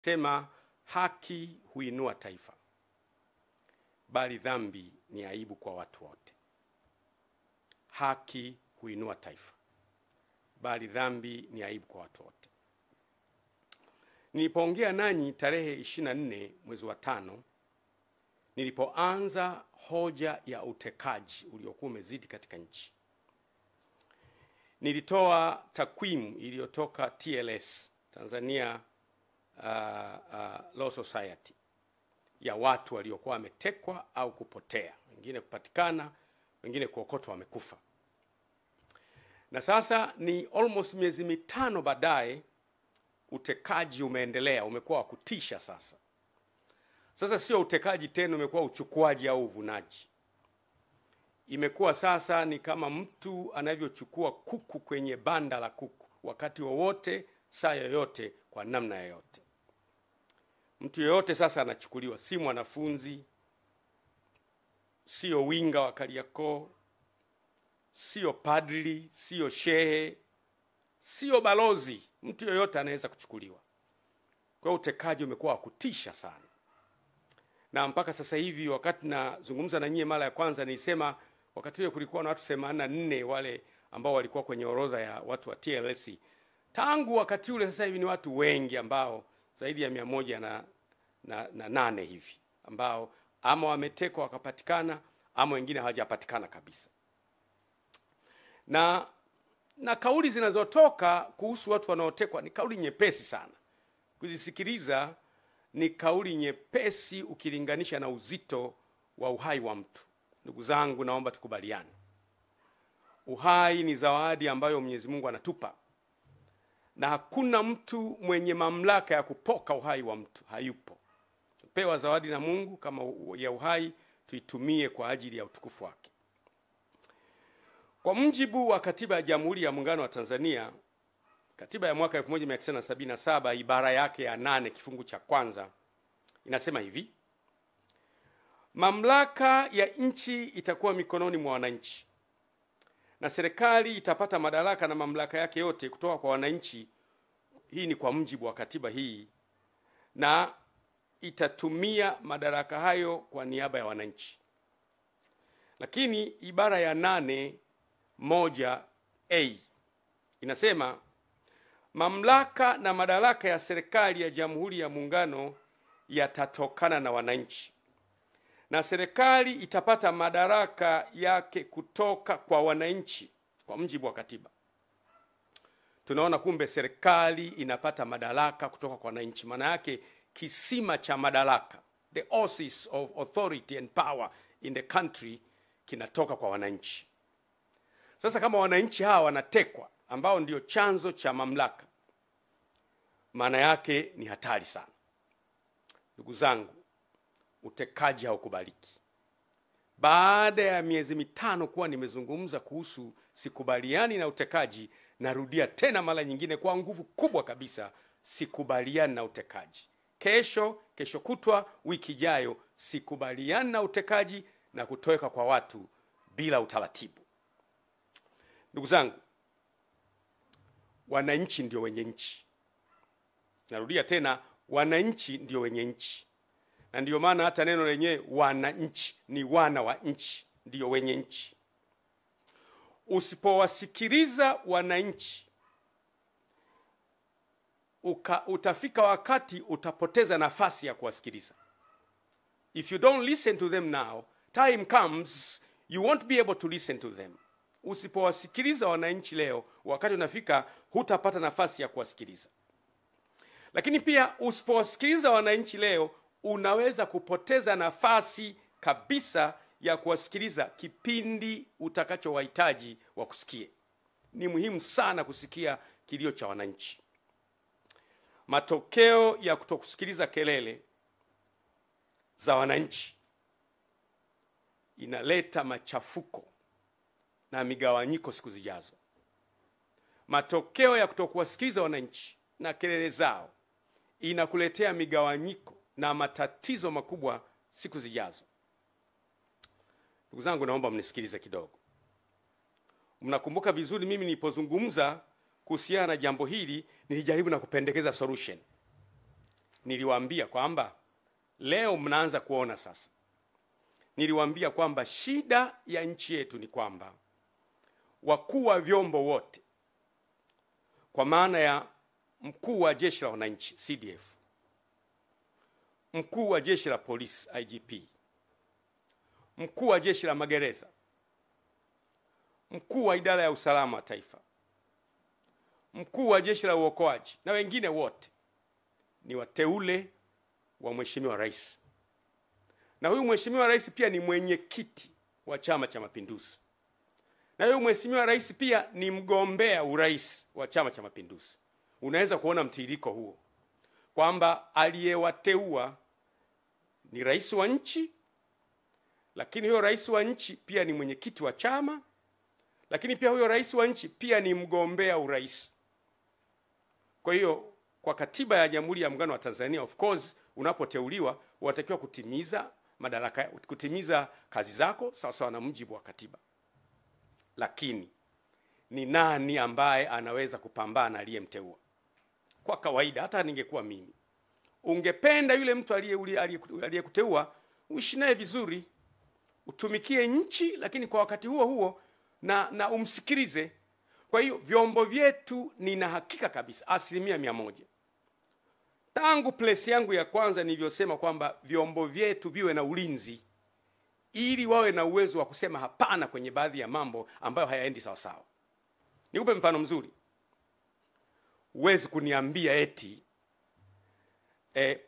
Sema haki huinua taifa, bali dhambi ni aibu kwa watu wote. Haki huinua taifa, bali dhambi ni aibu kwa watu wote. Nilipoongea nanyi tarehe 24 mwezi wa 5, nilipoanza hoja ya utekaji uliokuwa umezidi katika nchi, nilitoa takwimu iliyotoka TLS, Tanzania Law Society, ya watu waliokuwa wametekwa au kupotea, wengine kupatikana, wengine kuokotwa wamekufa. Na sasa ni almost miezi 5 baadaye, utekaji umeendelea, umekuwa wa kutisha sasa. Sasa sio utekaji tena, umekuwa uchukuaji au uvunaji. Imekuwa sasa ni kama mtu anavyochukua kuku kwenye banda la kuku, wakati wowote, saa yoyote, kwa namna yoyote. Mtu yoyote sasa anachukuliwa, si mwanafunzi, sio winga wa Kariakoo, sio padri, sio shehe, sio balozi. Mtu yoyote anaweza kuchukuliwa. Kwa utekaji umekuwa kutisha sana. Na mpaka sasa hivi, wakati nazungumza na nyie mara ya kwanza, nilisema wakati ule kulikuwa na watu 84 wale ambao walikuwa kwenye orodha ya watu wa TLS. Tangu wakati ule sasa hivi ni watu wengi, ambao zaidi ya 108 hivi, ambao ama wametekwa wakapatikana, ama wengine hawajapatikana kabisa. Na kauli zinazotoka kuhusu watu wanaotekwa ni kauli nyepesi sana. Kuzisikiliza ni kauli nyepesi ukilinganisha na uzito wa uhai wa mtu. Ndugu zangu, naomba tukubaliane. Uhai ni zawadi ambayo Mwenyezi Mungu anatupa. Na hakuna mtu mwenye mamlaka ya kupoka uhai wa mtu, hayupo. Tupewa zawadi na Mungu kama ya uhai, tuitumie kwa ajili ya utukufu wake. Kwa mujibu wa Katiba ya Jamhuri ya Muungano wa Tanzania, katiba ya mwaka 1977, ibara yake ya 8 kifungu cha kwanza, inasema hivi: mamlaka ya nchi itakuwa mikononi mwa wananchi, na serikali itapata madaraka na mamlaka yake yote kutoka kwa wananchi. Hii ni kwa mujibu wa katiba hii, na itatumia madaraka hayo kwa niaba ya wananchi. Lakini ibara ya 8(1)(a) inasema mamlaka na madaraka ya serikali ya Jamhuri ya Muungano yatatokana na wananchi, na serikali itapata madaraka yake kutoka kwa wananchi kwa mujibu wa katiba. Tunaona kumbe serikali inapata madaraka kutoka kwa wananchi. Maana yake kisima cha madaraka, the oasis of authority and power in the country, kinatoka kwa wananchi. Sasa kama wananchi hawa wanatekwa, ambao ndio chanzo cha mamlaka, maana yake ni hatari sana. Ndugu zangu, utekaji haukubaliki. Baada ya miezi 5 kuwa nimezungumza kuhusu sikubaliani na utekaji, narudia tena mara nyingine kwa nguvu kubwa kabisa, sikubaliani na utekaji. Kesho kutwa, wiki ijayo, sikubaliani na utekaji na kutoweka kwa watu bila utaratibu. Ndugu zangu, wananchi ndio wenye nchi. Narudia tena, wananchi ndio wenye nchi. Na ndio maana hata neno lenyewe wananchi ni wana wa nchi, ndio wenye nchi. Usipowasikiliza wananchi, utafika wakati utapoteza nafasi ya kuwasikiliza. If you don't listen to them now, time comes you won't be able to listen to them. Usipowasikiliza wananchi leo, wakati unafika hutapata nafasi ya kuwasikiliza. Lakini pia usipowasikiliza wananchi leo, unaweza kupoteza nafasi kabisa ya kuwasikiliza kipindi utakachowahitaji wakusikie. Ni muhimu sana kusikia kilio cha wananchi. Matokeo ya kutokusikiliza kelele za wananchi inaleta machafuko na migawanyiko siku zijazo. Matokeo ya kutokuwasikiliza wananchi na kelele zao inakuletea migawanyiko na matatizo makubwa siku zijazo. Ndugu zangu, naomba mnisikilize kidogo. Mnakumbuka vizuri mimi nilipozungumza kuhusiana na jambo hili, nilijaribu na kupendekeza solution. niliwaambia kwamba leo mnaanza kuona sasa. Niliwaambia kwamba shida ya nchi yetu ni kwamba wakuu wa vyombo wote, kwa maana ya mkuu wa jeshi la wananchi CDF, mkuu wa jeshi la polisi IGP, mkuu wa jeshi la magereza, mkuu wa idara ya usalama wa taifa, mkuu wa jeshi la uokoaji na wengine wote ni wateule wa Mheshimiwa Rais. Na huyu Mheshimiwa Rais pia ni mwenyekiti wa Chama cha Mapinduzi. Na huyu Mheshimiwa Rais pia ni mgombea urais wa Chama cha Mapinduzi. Unaweza kuona mtiririko huo kwamba aliyewateua ni rais wa nchi, lakini huyo rais wa nchi pia ni mwenyekiti wa chama, lakini pia huyo rais wa nchi pia ni mgombea urais. Kwa hiyo kwa katiba ya Jamhuri ya Muungano wa Tanzania, of course, unapoteuliwa unatakiwa kutimiza kazi zako sawa sawa na mujibu wa katiba. Lakini ni nani ambaye anaweza kupambana aliyemteua? Kwa kawaida, hata ningekuwa mimi, ungependa yule mtu aliyekuteua uishi naye vizuri, utumikie nchi, lakini kwa wakati huo huo na umsikilize. Kwa hiyo vyombo vyetu, nina hakika kabisa 100%, tangu place yangu ya kwanza nilivyosema kwamba vyombo vyetu viwe na ulinzi ili wawe na uwezo wa kusema hapana kwenye baadhi ya mambo ambayo hayaendi sawa sawa. Nikupe mfano mzuri. Huwezi kuniambia eti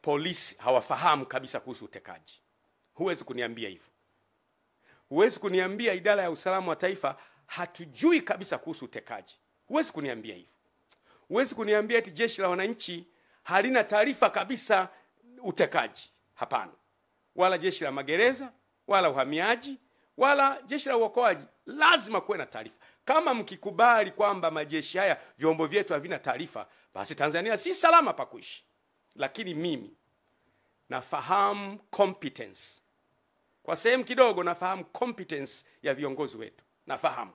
polisi hawafahamu kabisa kuhusu utekaji. Huwezi kuniambia hivyo. Huwezi kuniambia idara ya usalama wa taifa hatujui kabisa kuhusu utekaji. Huwezi kuniambia hivyo. Huwezi kuniambia eti jeshi la wananchi halina taarifa kabisa utekaji. Hapana. Wala jeshi la magereza, wala uhamiaji, wala jeshi la uokoaji. Lazima kuwe na taarifa. Kama mkikubali kwamba majeshi haya, vyombo vyetu havina taarifa, basi Tanzania si salama pa kuishi. Lakini mimi nafahamu competence. Kwa sehemu kidogo nafahamu competence ya viongozi wetu. Nafahamu.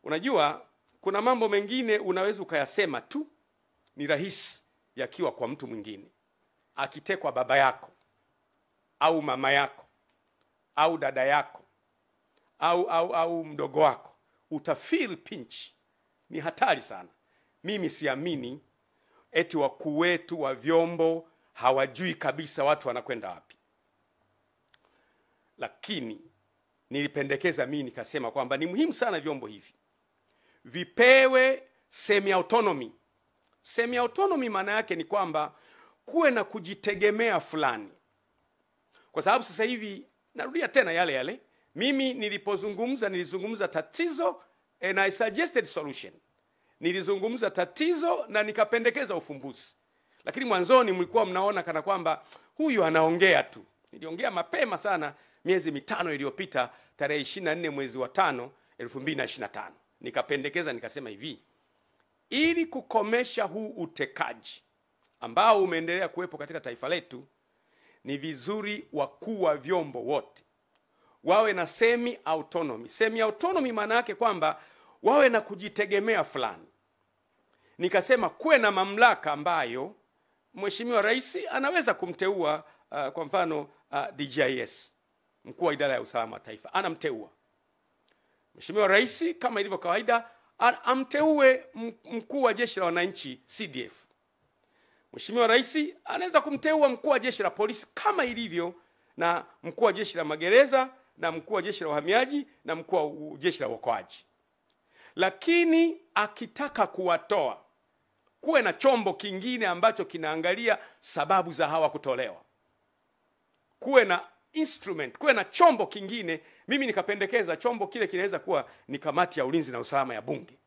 Unajua, kuna mambo mengine unaweza ukayasema tu, ni rahisi yakiwa kwa mtu mwingine. Akitekwa baba yako, au mama yako, au dada yako, au mdogo wako, utafeel pinch. Ni hatari sana. Mimi siamini eti wakuu wetu wa vyombo hawajui kabisa watu wanakwenda wapi. Lakini nilipendekeza mimi nikasema kwamba ni muhimu sana vyombo hivi vipewe semi autonomy. Semi autonomy maana yake ni kwamba kuwe na kujitegemea fulani. Kwa sababu sasa hivi narudia tena yale. Mimi nilizungumza tatizo and I suggested solution. Nilizungumza tatizo na nikapendekeza ufumbuzi. Lakini mwanzoni mlikuwa mnaona kana kwamba huyu anaongea tu. Niliongea mapema sana miezi 5 iliyopita, tarehe 24 mwezi wa 5 2025. Nikapendekeza nikasema hivi: ili kukomesha huu utekaji ambao umeendelea kuwepo katika taifa letu, ni vizuri wakuu wa vyombo wote wawe na semi autonomy. Semi autonomy maana yake kwamba wawe na kujitegemea fulani. Nikasema kuwe na mamlaka ambayo Mheshimiwa Rais anaweza kumteua, kwa mfano DGIS, mkuu wa idara ya usalama wa taifa, anamteua. Mheshimiwa Rais kama ilivyo kawaida amteue mkuu wa jeshi la wananchi CDF. Mheshimiwa Rais anaweza kumteua mkuu wa jeshi la polisi kama ilivyo, na mkuu wa jeshi la magereza, na mkuu wa jeshi la uhamiaji, na mkuu wa jeshi la uokoaji. Lakini akitaka kuwatoa, kuwe na chombo kingine ambacho kinaangalia sababu za hawa kutolewa. Kuwe na instrument, kuwe na chombo kingine. Mimi nikapendekeza chombo kile kinaweza kuwa ni kamati ya ulinzi na usalama ya bunge,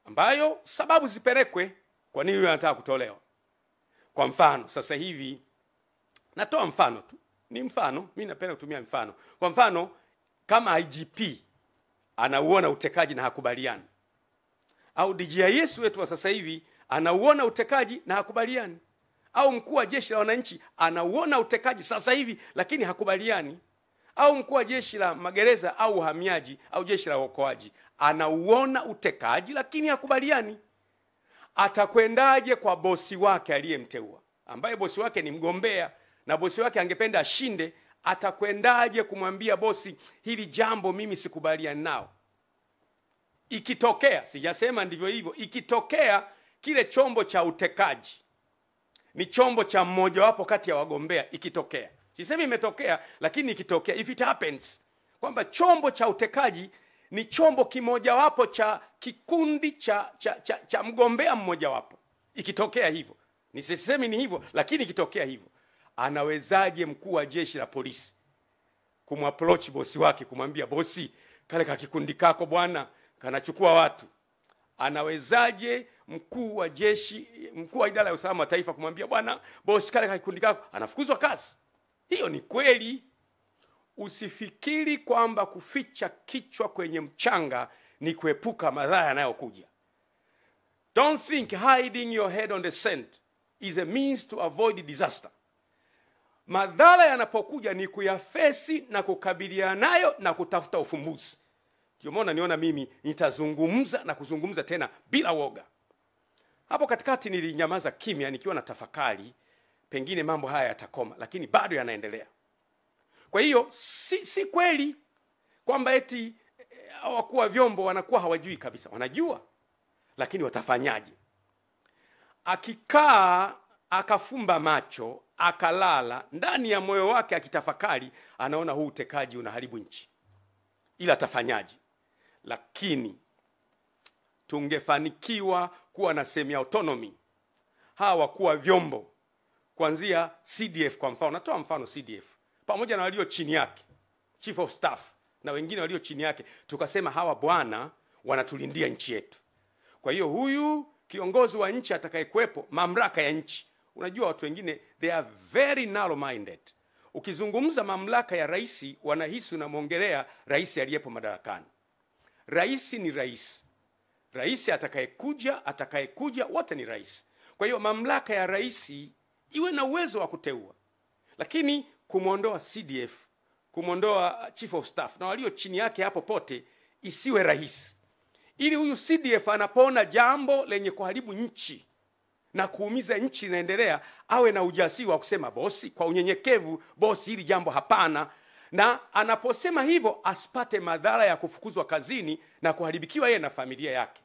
ambayo sababu zipelekwe kwa nini yeye anataka kutolewa. Kwa mfano, sasa hivi natoa mfano tu. Ni mfano, mimi napenda kutumia mfano. Kwa mfano, kama IGP anauona utekaji na hakubaliani, au DGIS wetu wa sasa hivi anauona utekaji na hakubaliani, au mkuu wa jeshi la wananchi anauona utekaji sasa hivi lakini hakubaliani, au mkuu wa jeshi la magereza au uhamiaji au jeshi la uokoaji anauona utekaji lakini hakubaliani, atakwendaje kwa bosi wake aliyemteua? ambaye bosi wake ni mgombea na bosi wake angependa ashinde, atakwendaje kumwambia bosi, hili jambo mimi sikubaliani nao? Ikitokea, sijasema ndivyo hivyo, ikitokea kile chombo cha utekaji ni chombo cha mmoja wapo kati ya wagombea, ikitokea, sisemi imetokea, lakini ikitokea, if it happens, kwamba chombo cha utekaji ni chombo kimoja wapo cha kikundi cha mgombea mmoja wapo, ikitokea hivyo, nisisemi ni hivyo, lakini ikitokea hivyo, anawezaje mkuu wa jeshi la polisi kumapproach bosi wake kumwambia, bosi, kale ka kikundi kako bwana kanachukua watu? Anawezaje mkuu wa jeshi, mkuu wa idara ya usalama wa taifa kumwambia, bwana bosi, kale ka kikundi kako? Anafukuzwa kazi. Hiyo ni kweli. Usifikiri kwamba kuficha kichwa kwenye mchanga ni kuepuka madhara yanayokuja. Don't think hiding your head on the sand is a means to avoid disaster. Madhara yanapokuja ni kuyafesi na kukabiliana nayo na kutafuta ufumbuzi. Ndio maana niona mimi nitazungumza na kuzungumza tena bila woga. Hapo katikati nilinyamaza kimya nikiwa na tafakari, pengine mambo haya yatakoma, lakini bado yanaendelea. Kwa hiyo si kweli kwamba eti wakuu wa vyombo wanakuwa hawajui kabisa. Wanajua, lakini watafanyaje? Akikaa akafumba macho akalala, ndani ya moyo wake akitafakari, anaona huu utekaji unaharibu nchi, ila atafanyaje? Lakini tungefanikiwa kuwa na semi autonomy, hawa wakuu wa vyombo kuanzia CDF kwa mfano, natoa mfano CDF pamoja na walio chini yake, chief of staff na wengine walio chini yake, tukasema hawa bwana wanatulindia nchi yetu. Kwa hiyo huyu kiongozi wa nchi atakayekuepo, mamlaka ya nchi, unajua watu wengine they are very narrow minded. Ukizungumza mamlaka ya rais, wanahisi unamwongelea rais aliyepo madarakani. Rais ni rais. Rais atakayekuja wote ni rais. Kwa hiyo mamlaka ya rais iwe na uwezo wa kuteua. Lakini kumuondoa CDF, kumuondoa chief of staff na walio chini yake hapo pote isiwe rahisi. Ili huyu CDF anapoona jambo lenye kuharibu nchi na kuumiza nchi inaendelea, awe na ujasiri wa kusema, bosi, kwa unyenyekevu, bosi, hili jambo hapana. Na anaposema hivyo asipate madhara ya kufukuzwa kazini na kuharibikiwa yeye na familia yake.